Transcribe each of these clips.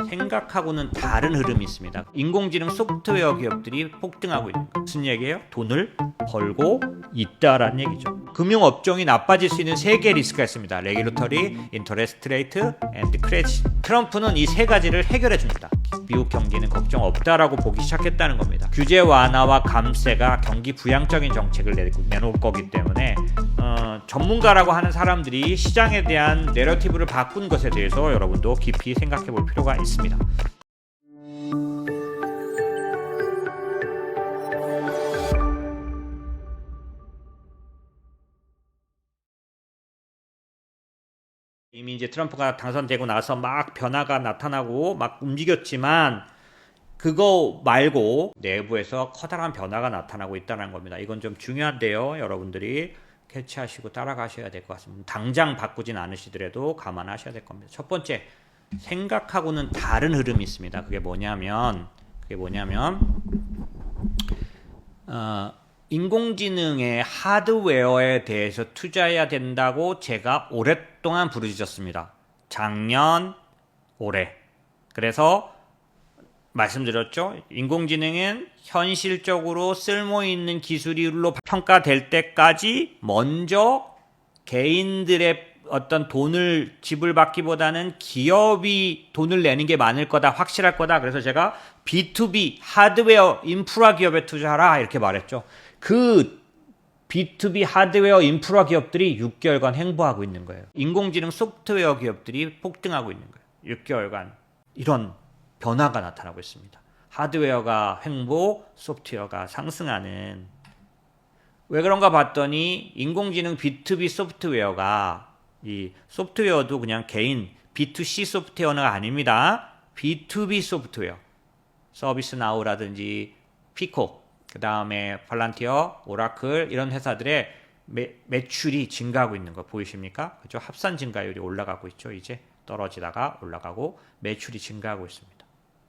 생각하고는 다른 흐름이 있습니다. 인공지능 소프트웨어 기업들이 폭등하고 있는 거. 무슨 얘기예요? 돈을 벌고 있다라는 얘기죠. 금융업종이 나빠질 수 있는 3개의 리스크가 있습니다. 레귤레터리, 인터레스트 레이트, 앤드 크레딧. 트럼프는 이 3가지를 해결해 줍니다. 미국 경기는 걱정 없다라고 보기 시작했다는 겁니다. 규제 완화와 감세가 경기 부양적인 정책을 내놓을 거기 때문에 전문가라고 하는 사람들이 시장에 대한 내러티브를 바꾼 것에 대해서 여러분도 깊이 생각해 볼 필요가 있습니다. 이미 이제 트럼프가 당선되고 나서 막 변화가 나타나고 막 움직였지만 그거 말고 내부에서 커다란 변화가 나타나고 있다는 겁니다. 이건 좀 중요한데요. 여러분들이 캐치하시고 따라가셔야 될 것 같습니다. 당장 바꾸진 않으시더라도 감안하셔야 될 겁니다. 첫 번째, 생각하고는 다른 흐름이 있습니다. 그게 뭐냐면 인공지능의 하드웨어에 대해서 투자해야 된다고 제가 오랫동안 부르짖었습니다. 작년, 올해. 그래서 말씀드렸죠. 인공지능은 현실적으로 쓸모있는 기술로 평가될 때까지 먼저 개인들의 어떤 돈을 지불받기보다는 기업이 돈을 내는 게 많을 거다, 확실할 거다. 그래서 제가 B2B 하드웨어 인프라 기업에 투자하라 이렇게 말했죠. 그 B2B 하드웨어 인프라 기업들이 6개월간 횡보하고 있는 거예요. 인공지능 소프트웨어 기업들이 폭등하고 있는 거예요. 6개월간 이런 변화가 나타나고 있습니다. 하드웨어가 횡보, 소프트웨어가 상승하는. 왜 그런가 봤더니 인공지능 B2B 소프트웨어가 이 소프트웨어도 그냥 개인 B2C 소프트웨어가 아닙니다. B2B 소프트웨어. 서비스나우라든지 피코, 그 다음에 팔란티어, 오라클 이런 회사들의 매출이 증가하고 있는 거 보이십니까? 그죠? 합산 증가율이 올라가고 있죠. 이제 떨어지다가 올라가고 매출이 증가하고 있습니다.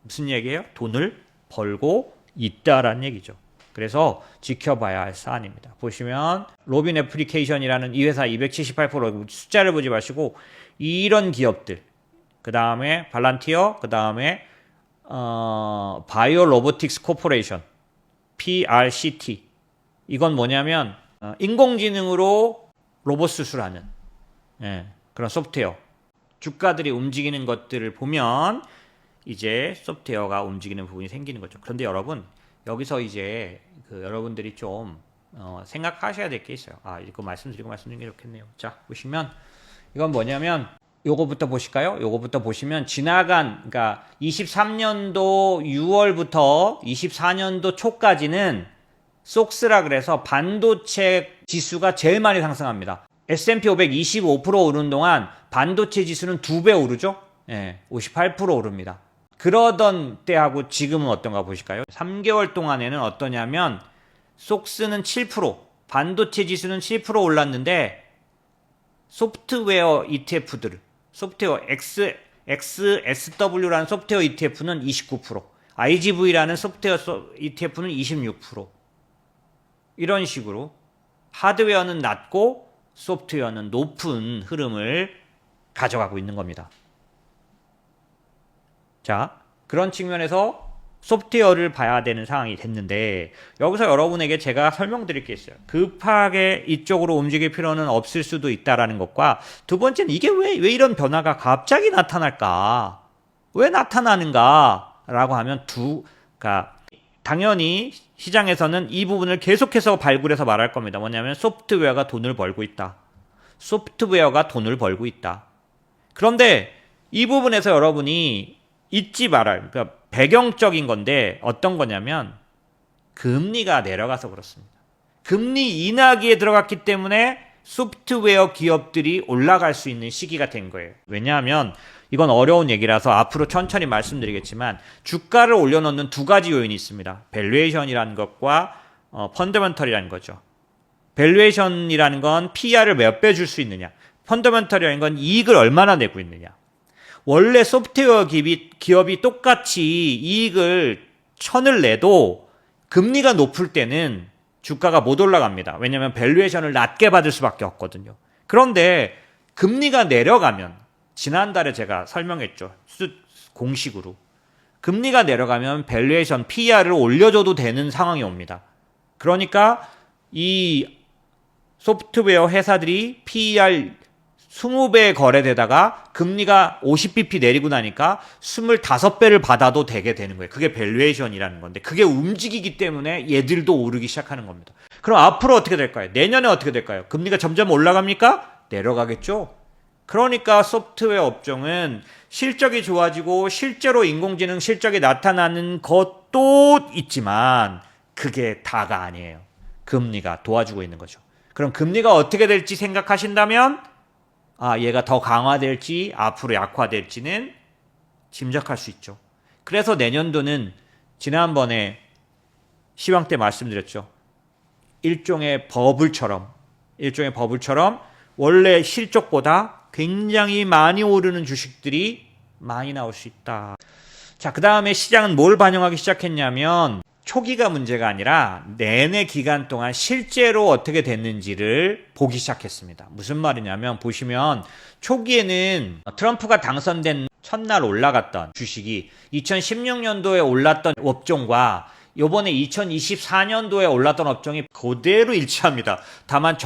무슨 얘기예요? 돈을 벌고 있다라는 얘기죠. 그래서 지켜봐야 할 사안입니다. 보시면 로빈 애플리케이션이라는 이 회사 278% 숫자를 보지 마시고 이런 기업들, 그 다음에 발란티어, 그 다음에 바이오 로보틱스 코퍼레이션 PRCT. 이건 뭐냐면 인공지능으로 로봇 수술하는 그런 소프트웨어. 주가들이 움직이는 것들을 보면 이제 소프트웨어가 움직이는 부분이 생기는 거죠. 그런데 여러분 여기서 이제 여러분들이 좀 생각하셔야 될 게 있어요. 이거 말씀드리는 게 좋겠네요. 자, 보시면 이건 뭐냐면 요거부터 보실까요? 요거부터 보시면 그러니까 23년도 6월부터 24년도 초까지는 속스라 그래서 반도체 지수가 제일 많이 상승합니다. S&P 500 25% 오르는 동안 반도체 지수는 2배 오르죠? 58% 오릅니다. 그러던 때하고 지금은 어떤가 보실까요? 3개월 동안에는 어떠냐면 속스는 7%, 반도체 지수는 7% 올랐는데 소프트웨어 ETF들, 소프트웨어 XSW라는 소프트웨어 ETF는 29%, IGV라는 소프트웨어 ETF는 26%. 이런 식으로 하드웨어는 낮고 소프트웨어는 높은 흐름을 가져가고 있는 겁니다. 자, 그런 측면에서 소프트웨어를 봐야 되는 상황이 됐는데 여기서 여러분에게 제가 설명드릴 게 있어요. 급하게 이쪽으로 움직일 필요는 없을 수도 있다라는 것과 두 번째는 이게 왜 이런 변화가 갑자기 나타날까? 왜 나타나는가? 라고 하면 당연히 시장에서는 이 부분을 계속해서 발굴해서 말할 겁니다. 뭐냐면 소프트웨어가 돈을 벌고 있다. 소프트웨어가 돈을 벌고 있다. 그런데 이 부분에서 여러분이 잊지 말아요. 그러니까 배경적인 건데 어떤 거냐면 금리가 내려가서 그렇습니다. 금리 인하기에 들어갔기 때문에 소프트웨어 기업들이 올라갈 수 있는 시기가 된 거예요. 왜냐하면 이건 어려운 얘기라서 앞으로 천천히 말씀드리겠지만 주가를 올려놓는 두 가지 요인이 있습니다. 밸류에이션이라는 것과 펀더멘털이라는 거죠. 밸류에이션이라는 건 PR을 몇 배 줄 수 있느냐. 펀더멘털이라는 건 이익을 얼마나 내고 있느냐. 원래 소프트웨어 기업이 똑같이 이익을 1000을 내도 금리가 높을 때는 주가가 못 올라갑니다. 왜냐하면 밸류에이션을 낮게 받을 수밖에 없거든요. 그런데 금리가 내려가면 지난달에 제가 설명했죠. 공식으로. 금리가 내려가면 밸류에이션 PER을 올려줘도 되는 상황이 옵니다. 그러니까 이 소프트웨어 회사들이 PER 20배 거래되다가 금리가 50bp 내리고 나니까 25배를 받아도 되게 되는 거예요. 그게 밸류에이션이라는 건데 그게 움직이기 때문에 얘들도 오르기 시작하는 겁니다. 그럼 앞으로 어떻게 될까요? 내년에 어떻게 될까요? 금리가 점점 올라갑니까? 내려가겠죠? 그러니까 소프트웨어 업종은 실적이 좋아지고 실제로 인공지능 실적이 나타나는 것도 있지만 그게 다가 아니에요. 금리가 도와주고 있는 거죠. 그럼 금리가 어떻게 될지 생각하신다면 얘가 더 강화될지 앞으로 약화될지는 짐작할 수 있죠. 그래서 내년도는 지난번에 시황 때 말씀드렸죠. 일종의 버블처럼 원래 실적보다 굉장히 많이 오르는 주식들이 많이 나올 수 있다. 자, 그 다음에 시장은 뭘 반영하기 시작했냐면 초기가 문제가 아니라 내내 기간 동안 실제로 어떻게 됐는지를 보기 시작했습니다. 무슨 말이냐면 보시면 초기에는 트럼프가 당선된 첫날 올라갔던 주식이 2016년도에 올랐던 업종과 요번에 2024년도에 올랐던 업종이 그대로 일치합니다. 다만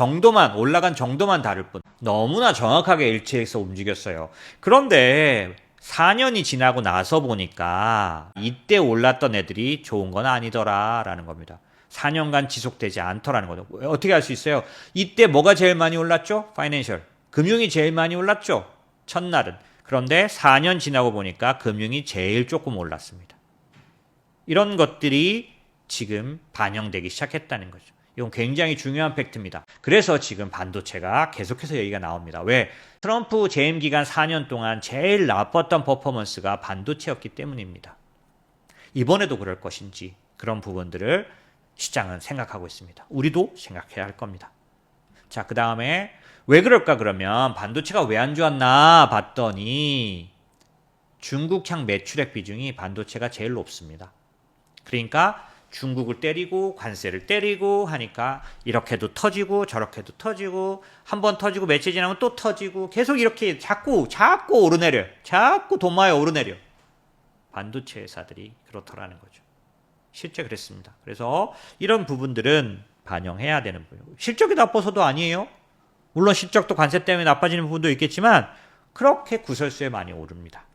올라간 정도만 다를 뿐. 너무나 정확하게 일치해서 움직였어요. 그런데 4년이 지나고 나서 보니까 이때 올랐던 애들이 좋은 건 아니더라라는 겁니다. 4년간 지속되지 않더라는 거죠. 어떻게 알 수 있어요? 이때 뭐가 제일 많이 올랐죠? 파이낸셜. 금융이 제일 많이 올랐죠? 첫날은. 그런데 4년 지나고 보니까 금융이 제일 조금 올랐습니다. 이런 것들이 지금 반영되기 시작했다는 거죠. 이건 굉장히 중요한 팩트입니다. 그래서 지금 반도체가 계속해서 얘기가 나옵니다. 왜? 트럼프 재임 기간 4년 동안 제일 나빴던 퍼포먼스가 반도체였기 때문입니다. 이번에도 그럴 것인지 그런 부분들을 시장은 생각하고 있습니다. 우리도 생각해야 할 겁니다. 자, 그 다음에 왜 그럴까 그러면 반도체가 왜 안 좋았나 봤더니 중국향 매출액 비중이 반도체가 제일 높습니다. 그러니까 중국을 때리고 관세를 때리고 하니까 이렇게도 터지고 저렇게도 터지고 한번 터지고 며칠 지나면 또 터지고 계속 이렇게 자꾸 오르내려. 자꾸 돈 많이 오르내려. 반도체 회사들이 그렇더라는 거죠. 실제 그랬습니다. 그래서 이런 부분들은 반영해야 되는 거예요. 실적이 나빠서도 아니에요. 물론 실적도 관세 때문에 나빠지는 부분도 있겠지만 그렇게 구설수에 많이 오릅니다.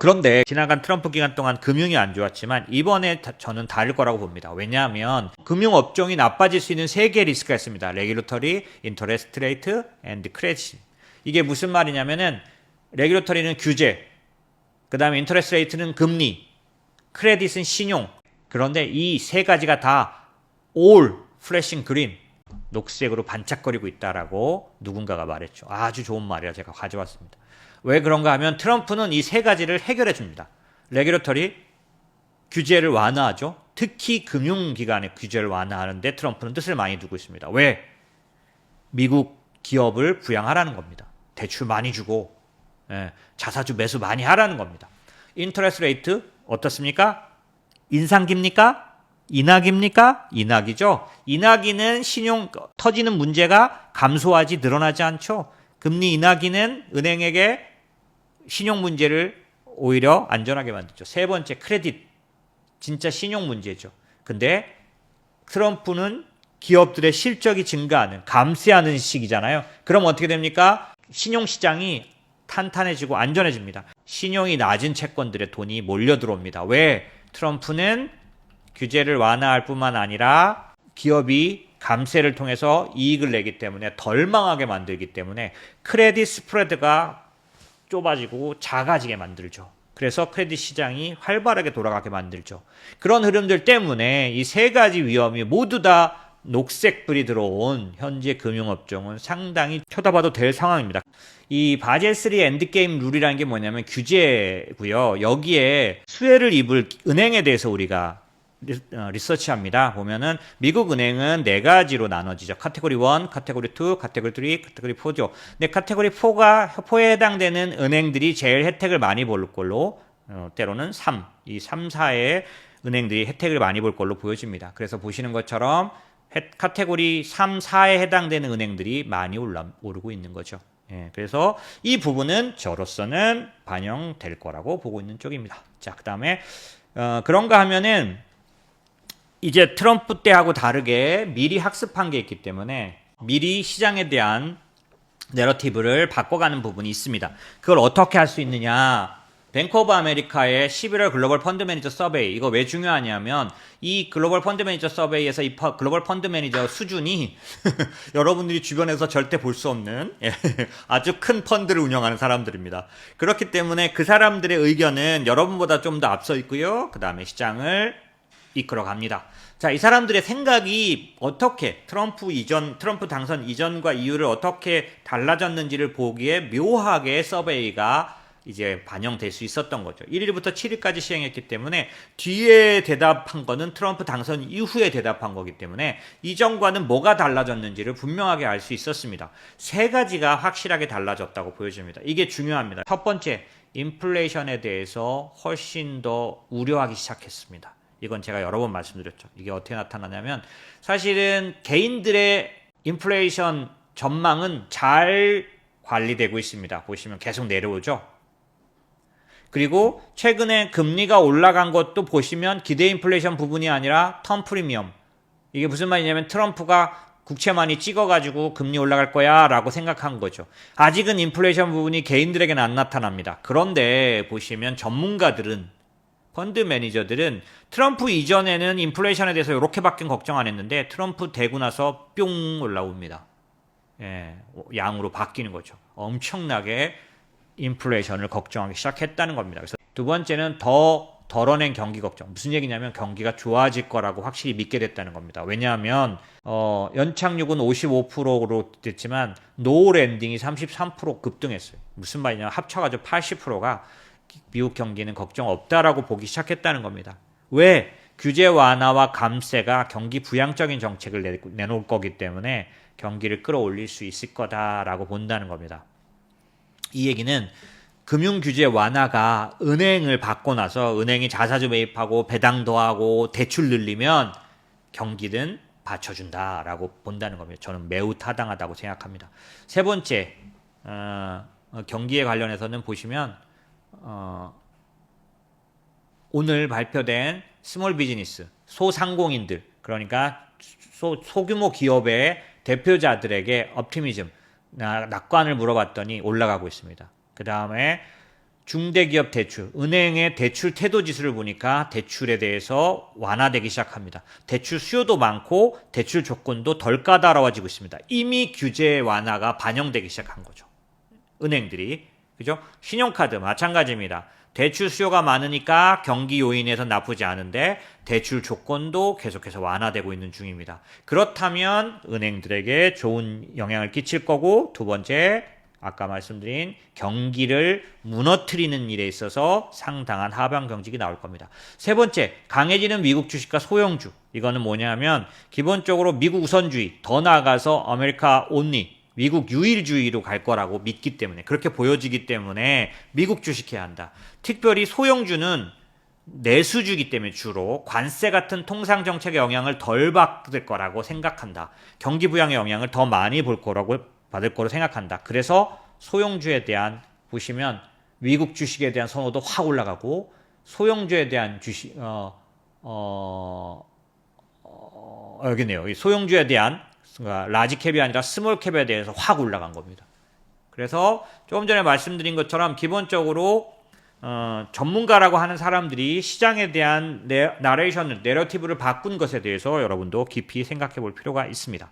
그런데 지나간 트럼프 기간 동안 금융이 안 좋았지만 이번에 저는 다를 거라고 봅니다. 왜냐하면 금융업종이 나빠질 수 있는 3개의 리스크가 있습니다. 레귤레터리, 인터레스트 레이트, 앤드 크레딧. 이게 무슨 말이냐면은 레귤레터리는 규제, 그 다음에 인터레스트 레이트는 금리, 크레딧은 신용. 그런데 이 3가지가 다 all flashing green, 녹색으로 반짝거리고 있다라고 누군가가 말했죠. 아주 좋은 말이라 제가 가져왔습니다. 왜 그런가 하면 트럼프는 이 3가지를 해결해 줍니다. 레귤레터리, 규제를 완화하죠. 특히 금융기관의 규제를 완화하는데 트럼프는 뜻을 많이 두고 있습니다. 왜? 미국 기업을 부양하라는 겁니다. 대출 많이 주고 자사주 매수 많이 하라는 겁니다. 인터레스트 레이트 어떻습니까? 인상기입니까? 인하기입니까? 인하기죠. 인하기는 신용 터지는 문제가 감소하지 늘어나지 않죠. 금리 인하기는 은행에게 신용 문제를 오히려 안전하게 만들죠. 3번째 크레딧, 진짜 신용 문제죠. 근데 트럼프는 기업들의 실적이 증가하는, 감쇄하는 시기잖아요. 그럼 어떻게 됩니까? 신용시장이 탄탄해지고 안전해집니다. 신용이 낮은 채권들의 돈이 몰려 들어옵니다. 왜? 트럼프는 규제를 완화할 뿐만 아니라 기업이 감세를 통해서 이익을 내기 때문에 덜 망하게 만들기 때문에 크레딧 스프레드가 좁아지고 작아지게 만들죠. 그래서 크레딧 시장이 활발하게 돌아가게 만들죠. 그런 흐름들 때문에 이 3가지 위험이 모두 다 녹색불이 들어온 현재 금융업종은 상당히 쳐다봐도 될 상황입니다. 이 바젤3 엔드게임 룰이라는 게 뭐냐면 규제고요. 여기에 수혜를 입을 은행에 대해서 우리가 리서치합니다. 보면은 미국 은행은 4가지로 나눠지죠. 카테고리 1, 카테고리 2, 카테고리 3, 카테고리 4죠. 근데 카테고리 4에 해당되는 은행들이 제일 혜택을 많이 볼 걸로 때로는 3, 이 3, 4의 은행들이 혜택을 많이 볼 걸로 보여집니다. 그래서 보시는 것처럼 카테고리 3, 4에 해당되는 은행들이 많이 오르고 있는 거죠. 예, 그래서 이 부분은 저로서는 반영될 거라고 보고 있는 쪽입니다. 자, 그 다음에 그런가 하면은 이제 트럼프 때하고 다르게 미리 학습한 게 있기 때문에 미리 시장에 대한 내러티브를 바꿔가는 부분이 있습니다. 그걸 어떻게 할 수 있느냐? 뱅크 오브 아메리카의 11월 글로벌 펀드 매니저 서베이, 이거 왜 중요하냐면 이 글로벌 펀드 매니저 서베이에서 이 글로벌 펀드 매니저 수준이 여러분들이 주변에서 절대 볼 수 없는 아주 큰 펀드를 운영하는 사람들입니다. 그렇기 때문에 그 사람들의 의견은 여러분보다 좀 더 앞서 있고요. 그 다음에 시장을 이끌어 갑니다. 자, 이 사람들의 생각이 어떻게 트럼프 당선 이전과 이후를 어떻게 달라졌는지를 보기에 묘하게 서베이가 이제 반영될 수 있었던 거죠. 1일부터 7일까지 시행했기 때문에 뒤에 대답한 거는 트럼프 당선 이후에 대답한 거기 때문에 이전과는 뭐가 달라졌는지를 분명하게 알 수 있었습니다. 세 가지가 확실하게 달라졌다고 보여집니다. 이게 중요합니다. 첫 번째, 인플레이션에 대해서 훨씬 더 우려하기 시작했습니다. 이건 제가 여러 번 말씀드렸죠. 이게 어떻게 나타나냐면 사실은 개인들의 인플레이션 전망은 잘 관리되고 있습니다. 보시면 계속 내려오죠. 그리고 최근에 금리가 올라간 것도 보시면 기대 인플레이션 부분이 아니라 텀 프리미엄. 이게 무슨 말이냐면 트럼프가 국채 많이 찍어가지고 금리 올라갈 거야 라고 생각한 거죠. 아직은 인플레이션 부분이 개인들에게는 안 나타납니다. 그런데 보시면 전문가들은 펀드 매니저들은 트럼프 이전에는 인플레이션에 대해서 이렇게밖에 걱정 안 했는데 트럼프 되고 나서 뿅 올라옵니다. 예, 양으로 바뀌는 거죠. 엄청나게 인플레이션을 걱정하기 시작했다는 겁니다. 그래서 두 번째는 더 덜어낸 경기 걱정. 무슨 얘기냐면 경기가 좋아질 거라고 확실히 믿게 됐다는 겁니다. 왜냐하면 연착륙은 55%로 됐지만 노 랜딩이 33% 급등했어요. 무슨 말이냐면 합쳐가지고 80%가 미국 경기는 걱정 없다라고 보기 시작했다는 겁니다. 왜? 규제 완화와 감세가 경기 부양적인 정책을 내놓을 거기 때문에 경기를 끌어올릴 수 있을 거다라고 본다는 겁니다. 이 얘기는 금융 규제 완화가 은행을 받고 나서 은행이 자사주 매입하고 배당 더하고 대출 늘리면 경기는 받쳐준다라고 본다는 겁니다. 저는 매우 타당하다고 생각합니다. 세 번째, 경기에 관련해서는 보시면 오늘 발표된 스몰 비즈니스, 소상공인들, 그러니까 소규모 기업의 대표자들에게 옵티미즘, 낙관을 물어봤더니 올라가고 있습니다. 그 다음에 중대기업 대출, 은행의 대출 태도 지수를 보니까 대출에 대해서 완화되기 시작합니다. 대출 수요도 많고 대출 조건도 덜 까다로워지고 있습니다. 이미 규제 완화가 반영되기 시작한 거죠. 은행들이. 그죠? 신용카드 마찬가지입니다. 대출 수요가 많으니까 경기 요인에서 나쁘지 않은데 대출 조건도 계속해서 완화되고 있는 중입니다. 그렇다면 은행들에게 좋은 영향을 끼칠 거고, 두 번째 아까 말씀드린 경기를 무너뜨리는 일에 있어서 상당한 하방 경직이 나올 겁니다. 세 번째, 강해지는 미국 주식과 소형주. 이거는 뭐냐면 기본적으로 미국 우선주의, 더 나아가서 아메리카 온리, 미국 유일주의로 갈 거라고 믿기 때문에, 그렇게 보여지기 때문에 미국 주식해야 한다. 특별히 소형주는 내수주기 때문에 주로 관세 같은 통상 정책의 영향을 덜 받을 거라고 생각한다. 경기 부양의 영향을 더 많이 받을 거로 생각한다. 그래서 소형주에 대한, 보시면 미국 주식에 대한 선호도 확 올라가고 소형주에 대한 주식 여기네요. 이 소형주에 대한 라지캡이 아니라 스몰캡에 대해서 확 올라간 겁니다. 그래서 조금 전에 말씀드린 것처럼 기본적으로 전문가라고 하는 사람들이 시장에 대한 내러티브를 바꾼 것에 대해서 여러분도 깊이 생각해 볼 필요가 있습니다.